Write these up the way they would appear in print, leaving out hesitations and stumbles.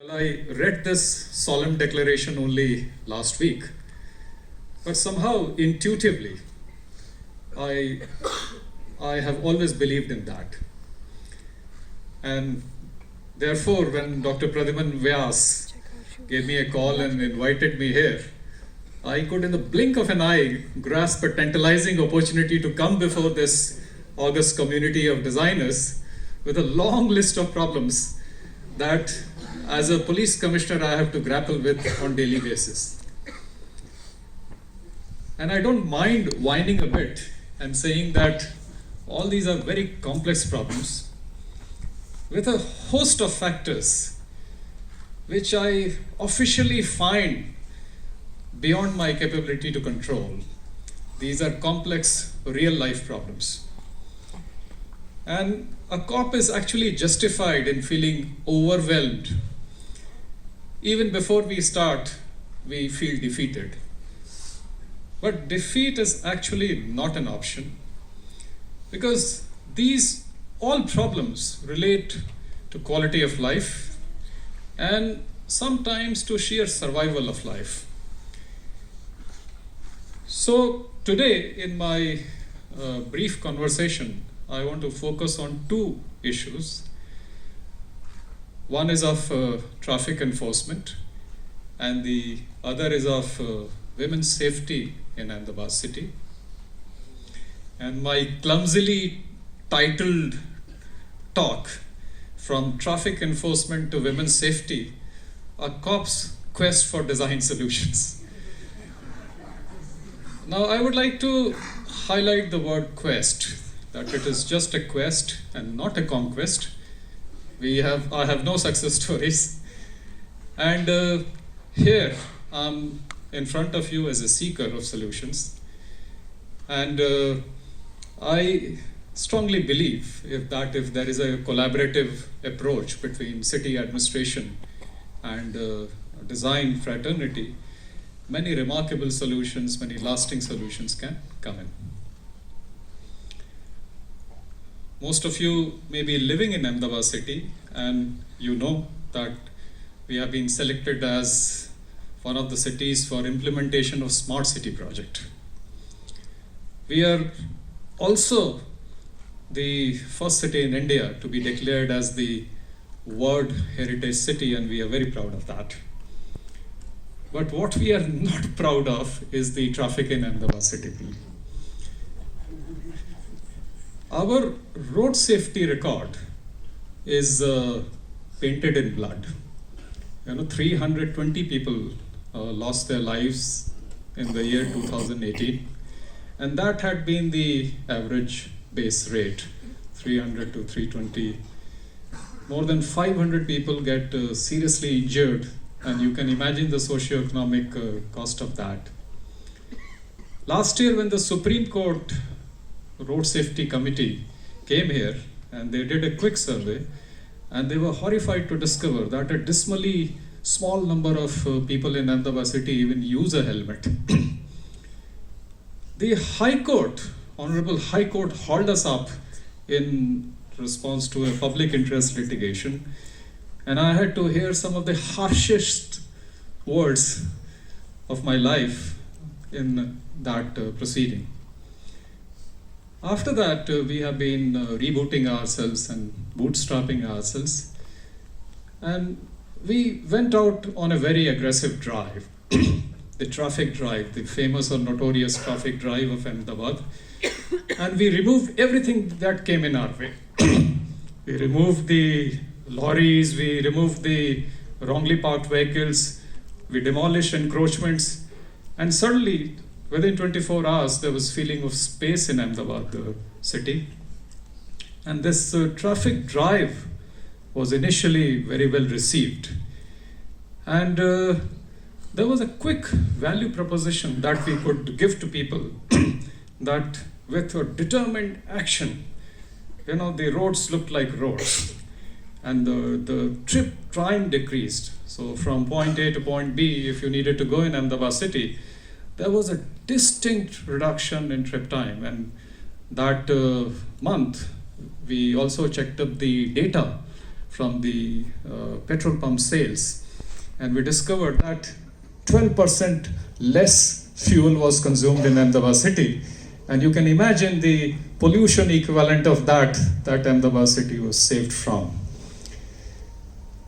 Well, I read this solemn declaration only last week, but somehow intuitively, I, I have always believed in that. And therefore, when Dr. Pradhiman Vyas gave me a call and invited me here, I could, in the blink of an eye, grasp a tantalizing opportunity to come before this august community of designers with a long list of problems that, as a police commissioner, I have to grapple with on daily basis. And I don't mind whining a bit and saying that all these are very complex problems with a host of factors which I officially find beyond my capability to control. These are complex real life problems. And a cop is actually justified in feeling overwhelmed. Even before we start, we feel defeated. But defeat is actually not an option, because these all problems relate to quality of life and sometimes to sheer survival of life. So today, in my brief conversation, I want to focus on two issues. One is of traffic enforcement, and the other is of women's safety in Ahmedabad city. And my clumsily titled talk, From Traffic Enforcement to Women's Safety, a cop's quest for design solutions. Now, I would like to highlight the word quest, that it is just a quest and not a conquest. I have no success stories. And here I'm in front of you as a seeker of solutions. And I strongly believe if there is a collaborative approach between city administration and design fraternity, many remarkable solutions, many lasting solutions can come in. Most of you may be living in Ahmedabad city, and you know that we have been selected as one of the cities for implementation of smart city project. We are also the first city in India to be declared as the World Heritage City, and we are very proud of that. But what we are not proud of is the traffic in Ahmedabad city. Our road safety record is painted in blood. 320 people lost their lives in the year 2018, and that had been the average base rate, 300 to 320. More than 500 people get seriously injured, and you can imagine the socio-economic cost of that. Last year, when the Supreme Court Road Safety Committee came here and they did a quick survey, and they were horrified to discover that a dismally small number of people in Ahmedabad city even use a helmet. The High Court, Honorable High Court, hauled us up in response to a public interest litigation, and I had to hear some of the harshest words of my life in that proceeding. After that, we have been rebooting ourselves and bootstrapping ourselves, and we went out on a very aggressive drive, the traffic drive, the famous or notorious traffic drive of Ahmedabad, and we removed everything that came in our way. We removed the lorries, we removed the wrongly parked vehicles, we demolished encroachments, and suddenly, within 24 hours, there was feeling of space in Ahmedabad city. And this traffic drive was initially very well received. And there was a quick value proposition that we could give to people that with a determined action, the roads looked like roads. And the trip time decreased. So from point A to point B, if you needed to go in Ahmedabad city, there was a distinct reduction in trip time. And that month, we also checked up the data from the petrol pump sales, and we discovered that 12% less fuel was consumed in Ahmedabad city. And you can imagine the pollution equivalent of that Ahmedabad city was saved from.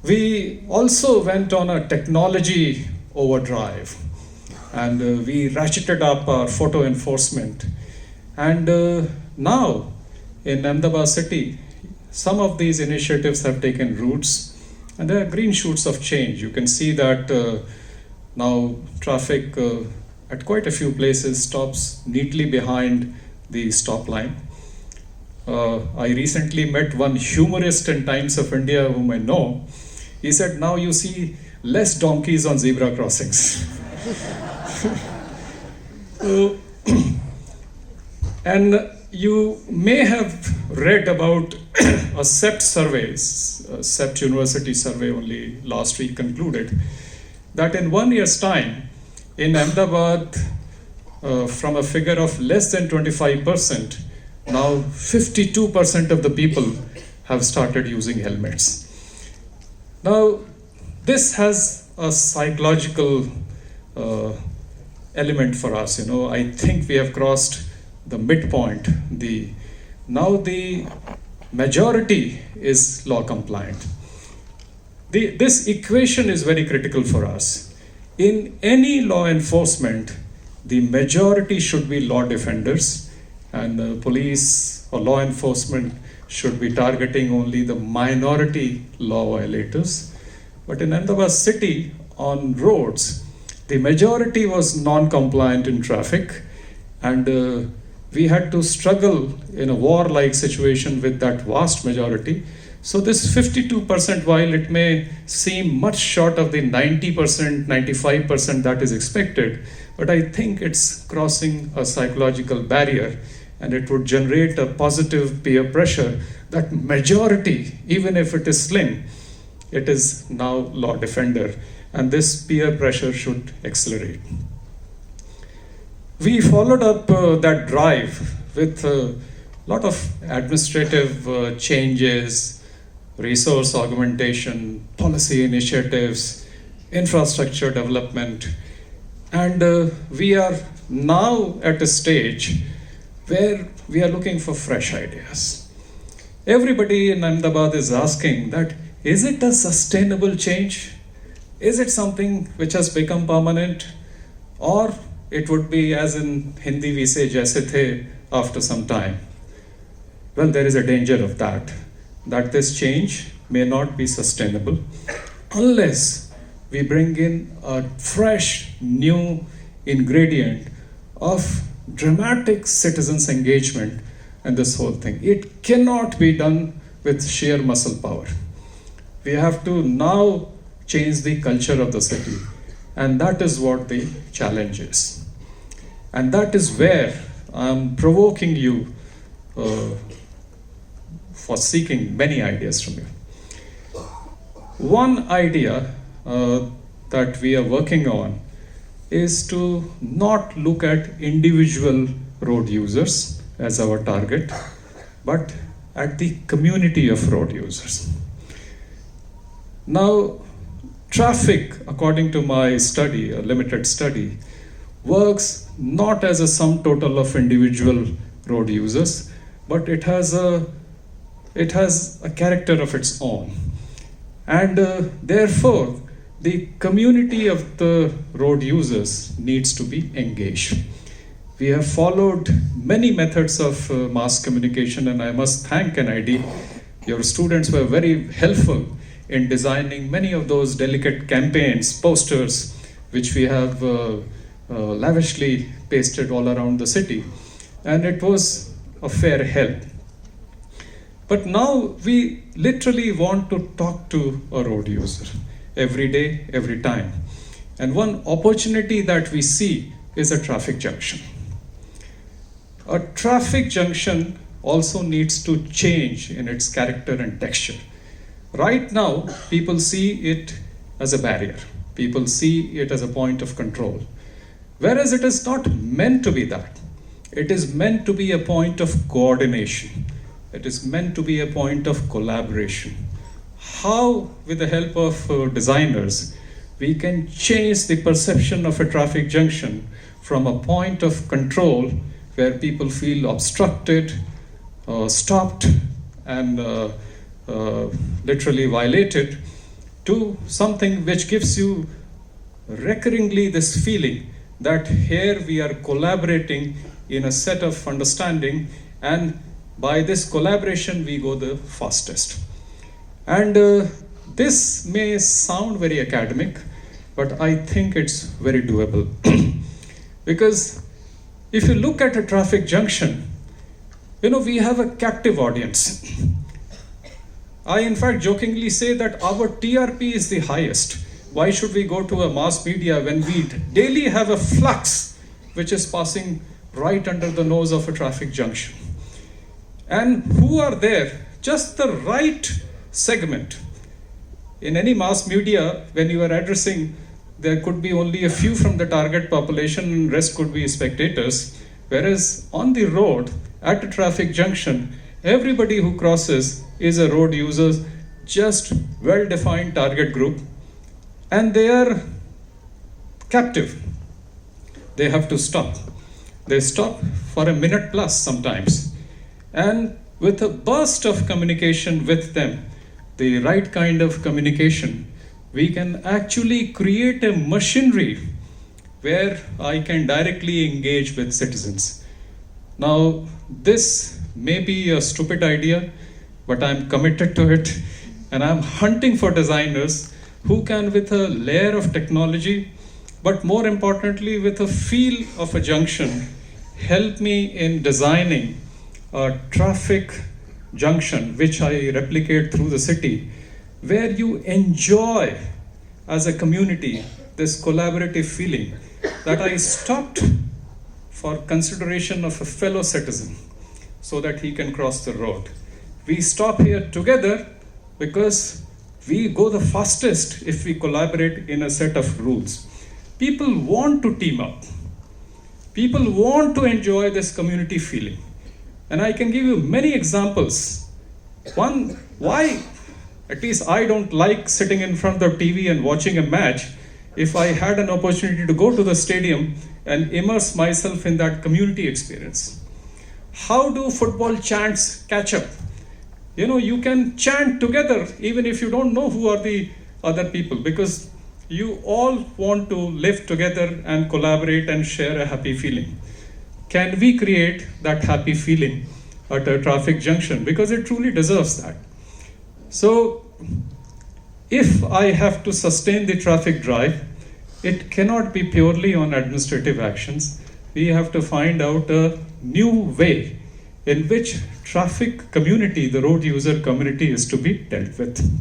We also went on a technology overdrive, and we ratcheted up our photo enforcement. And now in Ahmedabad city, some of these initiatives have taken roots, and there are green shoots of change. You can see that now traffic at quite a few places stops neatly behind the stop line. I recently met one humorist in Times of India whom I know. He said, now you see less donkeys on zebra crossings. And you may have read about a CEPT survey, CEPT University survey only last week concluded, that in 1 year's time, in Ahmedabad, from a figure of less than 25%, now 52% of the people have started using helmets. Now, this has a psychological element for us. I think we have crossed the midpoint. Now the majority is law compliant. This equation is very critical for us. In any law enforcement, the majority should be law defenders, and the police or law enforcement should be targeting only the minority law violators. But in Ahmedabad city, on roads, the majority was non-compliant in traffic, and we had to struggle in a war-like situation with that vast majority. So this 52%, while it may seem much short of the 90%, 95% that is expected, but I think it's crossing a psychological barrier, and it would generate a positive peer pressure that majority, even if it is slim, it is now law defender, and this peer pressure should accelerate. We followed up that drive with a lot of administrative changes, resource augmentation, policy initiatives, infrastructure development, and we are now at a stage where we are looking for fresh ideas. Everybody in Ahmedabad is asking that, is it a sustainable change? Is it something which has become permanent? Or it would be, as in Hindi we say, jaise the, after some time. Well, there is a danger of that this change may not be sustainable unless we bring in a fresh, new ingredient of dramatic citizens' engagement in this whole thing. It cannot be done with sheer muscle power. We have to now change the culture of the city, and that is what the challenge is. And that is where I'm provoking you for seeking many ideas from you. One idea that we are working on is to not look at individual road users as our target, but at the community of road users. Now, traffic, according to my study, a limited study, works not as a sum total of individual road users, but it has a character of its own. And therefore, the community of the road users needs to be engaged. We have followed many methods of mass communication, and I must thank NID. Your students were very helpful in designing many of those delicate campaigns, posters, which we have lavishly pasted all around the city. And it was a fair help. But now we literally want to talk to a road user every day, every time. And one opportunity that we see is a traffic junction. A traffic junction also needs to change in its character and texture. Right now, people see it as a barrier. People see it as a point of control. Whereas it is not meant to be that. It is meant to be a point of coordination. It is meant to be a point of collaboration. how, with the help of designers, we can change the perception of a traffic junction from a point of control where people feel obstructed, stopped, and literally violated, to something which gives you recurringly this feeling that here we are collaborating in a set of understanding, and by this collaboration we go the fastest. And this may sound very academic, but I think it's very doable. Because if you look at a traffic junction, we have a captive audience. I in fact jokingly say that our TRP is the highest. Why should we go to a mass media when we daily have a flux which is passing right under the nose of a traffic junction? And who are there? Just the right segment. In any mass media, when you are addressing, there could be only a few from the target population, and rest could be spectators. Whereas on the road, at a traffic junction, everybody who crosses is a road user, just well-defined target group, and they are captive. They have to stop. They stop for a minute plus sometimes. And with a burst of communication with them, the right kind of communication, we can actually create a machinery where I can directly engage with citizens. Now, this may be a stupid idea, but I'm committed to it, and I'm hunting for designers who can, with a layer of technology, but more importantly, with a feel of a junction, help me in designing a traffic junction which I replicate through the city, where you enjoy as a community this collaborative feeling that I stopped for consideration of a fellow citizen so that he can cross the road. We stop here together because we go the fastest if we collaborate in a set of rules. People want to team up. People want to enjoy this community feeling. And I can give you many examples. One, why at least I don't like sitting in front of TV and watching a match if I had an opportunity to go to the stadium and immerse myself in that community experience. How do football chants catch up? You can chant together even if you don't know who are the other people, because you all want to live together and collaborate and share a happy feeling. Can we create that happy feeling at a traffic junction? Because it truly deserves that. So, if I have to sustain the traffic drive, it cannot be purely on administrative actions. We have to find out a new way in which traffic community, the road user community, is to be dealt with.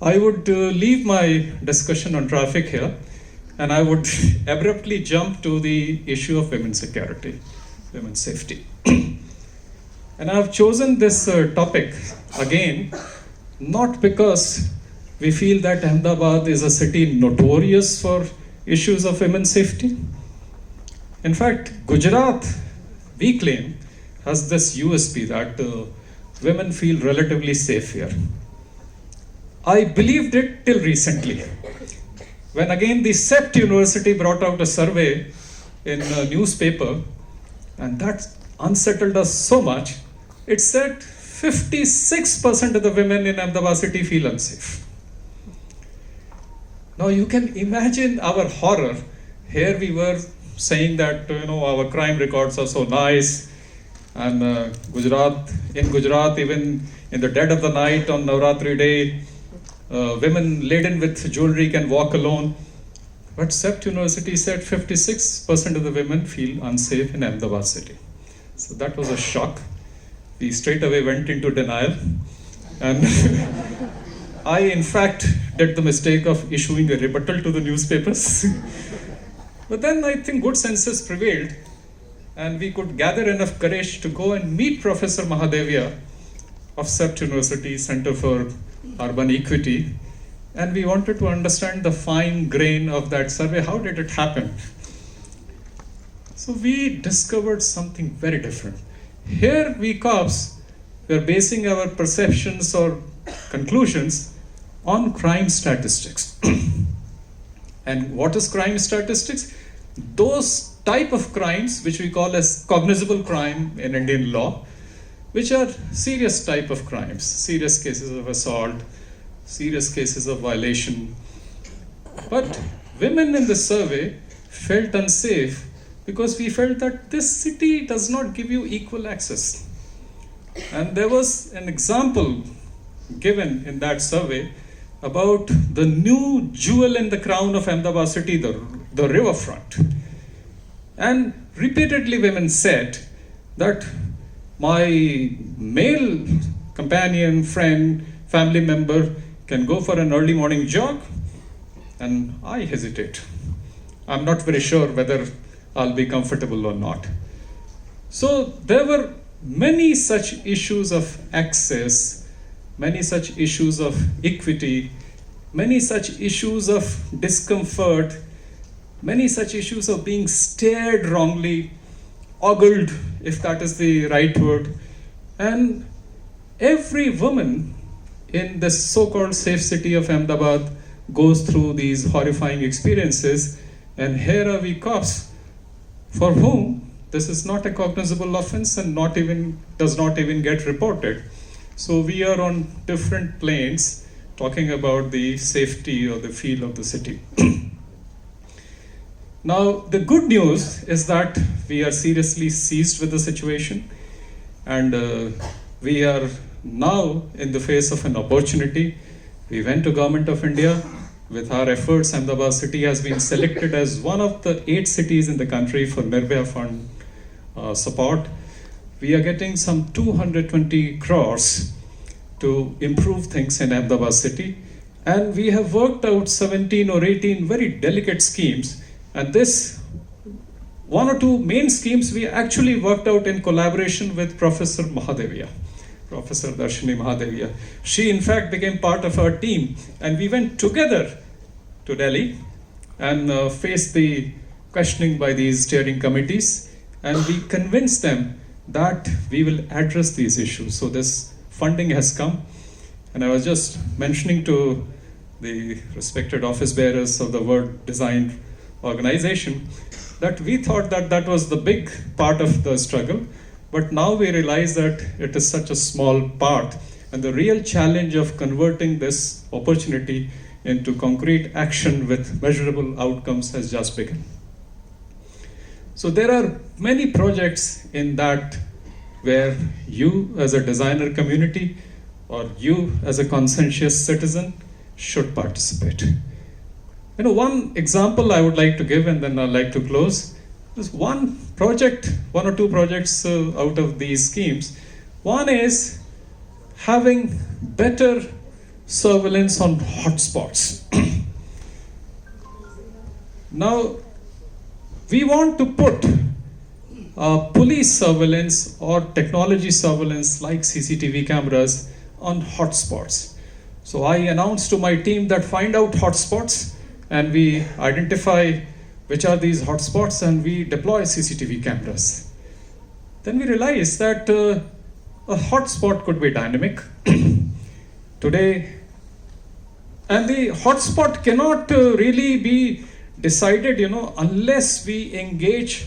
I would leave my discussion on traffic here, and I would abruptly jump to the issue of women's security, women's safety. And I've chosen this topic again, not because we feel that Ahmedabad is a city notorious for issues of women's safety. In fact, Gujarat, we claim, has this USP that women feel relatively safe here. I believed it till recently, when again the CEPT University brought out a survey in a newspaper, and that unsettled us so much. It said 56% of the women in Ahmedabad city feel unsafe. Now you can imagine our horror. Here we were saying that our crime records are so nice, and in Gujarat, even in the dead of the night on Navratri day, women laden with jewelry can walk alone. But CEPT University said 56% of the women feel unsafe in Ahmedabad city. So that was a shock. We straight away went into denial, and I in fact did the mistake of issuing a rebuttal to the newspapers. But then I think good senses prevailed, and we could gather enough courage to go and meet Professor Mahadevia of CEPT University Center for Urban Equity, and we wanted to understand the fine grain of that survey. How did it happen? So we discovered something very different. Here we cops, we are basing our perceptions or conclusions on crime statistics. And what is crime statistics? Those type of crimes which we call as cognizable crime in Indian law, which are serious type of crimes, serious cases of assault, serious cases of violation. But women in the survey felt unsafe because we felt that this city does not give you equal access. And there was an example given in that survey about the new jewel in the crown of Ahmedabad city, the riverfront. And repeatedly women said that my male companion, friend, family member can go for an early morning jog, and I hesitate. I'm not very sure whether I'll be comfortable or not. So there were many such issues of access, many such issues of equity, many such issues of discomfort, many such issues of being stared wrongly, ogled, if that is the right word. And every woman in this so-called safe city of Ahmedabad goes through these horrifying experiences, and here are we cops for whom this is not a cognizable offense and does not even get reported. So we are on different planes talking about the safety or the feel of the city. Now, the good news is that we are seriously seized with the situation, and we are now in the face of an opportunity. We went to Government of India. With our efforts, Ahmedabad city has been selected as one of the 8 cities in the country for Nirbhaya Fund support. We are getting some 220 crores to improve things in Ahmedabad city. And we have worked out 17 or 18 very delicate schemes. And this, 1 or 2 main schemes we actually worked out in collaboration with Professor Mahadevia, Professor Darshini Mahadevia. She in fact became part of our team, and we went together to Delhi and faced the questioning by these steering committees, and we convinced them that we will address these issues. So this funding has come, and I was just mentioning to the respected office bearers of the World Design Organization that we thought that that was the big part of the struggle, but now we realize that it is such a small part, and the real challenge of converting this opportunity into concrete action with measurable outcomes has just begun. So there are many projects in that where you as a designer community or you as a conscientious citizen should participate. You know, one example I would like to give, and then I'd like to close. There's one project, 1 or 2 projects out of these schemes. One is having better surveillance on hotspots. Now, we want to put police surveillance or technology surveillance like CCTV cameras on hotspots. So I announced to my team that find out hotspots, and we identify which are these hotspots, and we deploy CCTV cameras. Then we realized that a hotspot could be dynamic today, and the hotspot cannot really be decided, unless we engage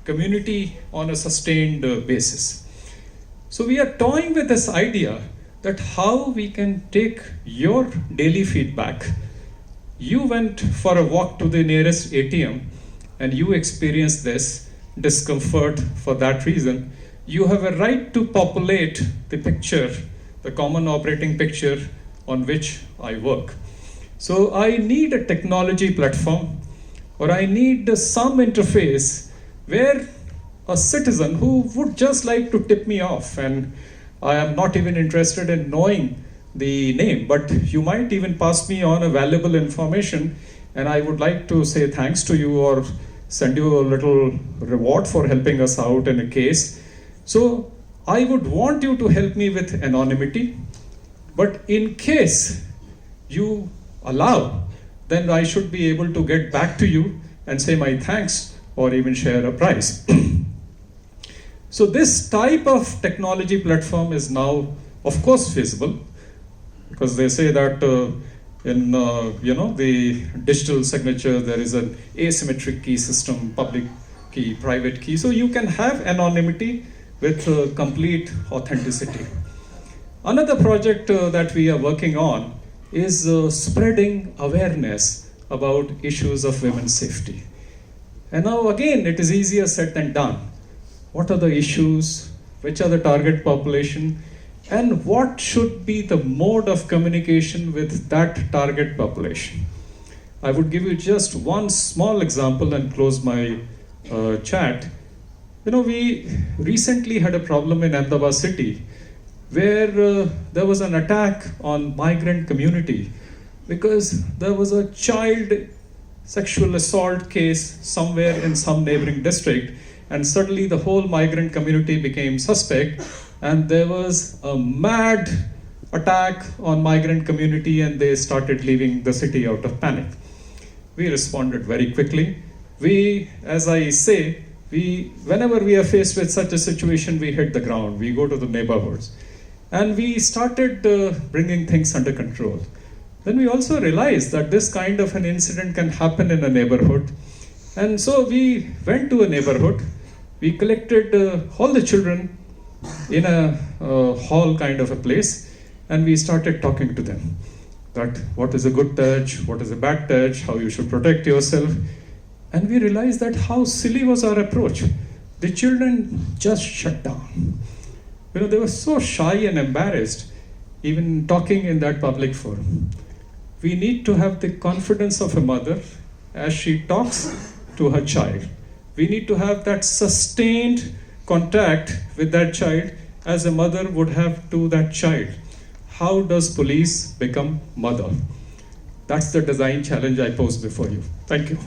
community on a sustained basis. So we are toying with this idea that how we can take your daily feedback. You went for a walk to the nearest ATM and you experienced this discomfort for that reason. You have a right to populate the picture, the common operating picture on which I work. So I need a technology platform, or I need some interface where a citizen who would just like to tip me off, and I am not even interested in knowing the name, but you might even pass me on a valuable information, and I would like to say thanks to you or send you a little reward for helping us out in a case. So I would want you to help me with anonymity, but in case you allow, then I should be able to get back to you and say my thanks or even share a prize. So this type of technology platform is now, of course, feasible. because they say that in the digital signature there is an asymmetric key system, public key, private key. So you can have anonymity with complete authenticity. Another project that we are working on is spreading awareness about issues of women's safety. And now again, it is easier said than done. What are the issues? Which are the target population? And what should be the mode of communication with that target population? I would give you just one small example and close my chat. We recently had a problem in Ahmedabad city where there was an attack on migrant community because there was a child sexual assault case somewhere in some neighboring district, and suddenly the whole migrant community became suspect, and there was a mad attack on migrant community and they started leaving the city out of panic. We responded very quickly. We, as I say, whenever we are faced with such a situation, we hit the ground, we go to the neighborhoods. And we started bringing things under control. Then we also realized that this kind of an incident can happen in a neighborhood. And so we went to a neighborhood, we collected all the children in a hall kind of a place, and we started talking to them. That what is a good touch, what is a bad touch, how you should protect yourself. And we realized that how silly was our approach. The children just shut down. They were so shy and embarrassed, even talking in that public forum. We need to have the confidence of a mother as she talks to her child. We need to have that sustained contact with that child as a mother would have to that child. How does police become mother? That's the design challenge I pose before you. Thank you.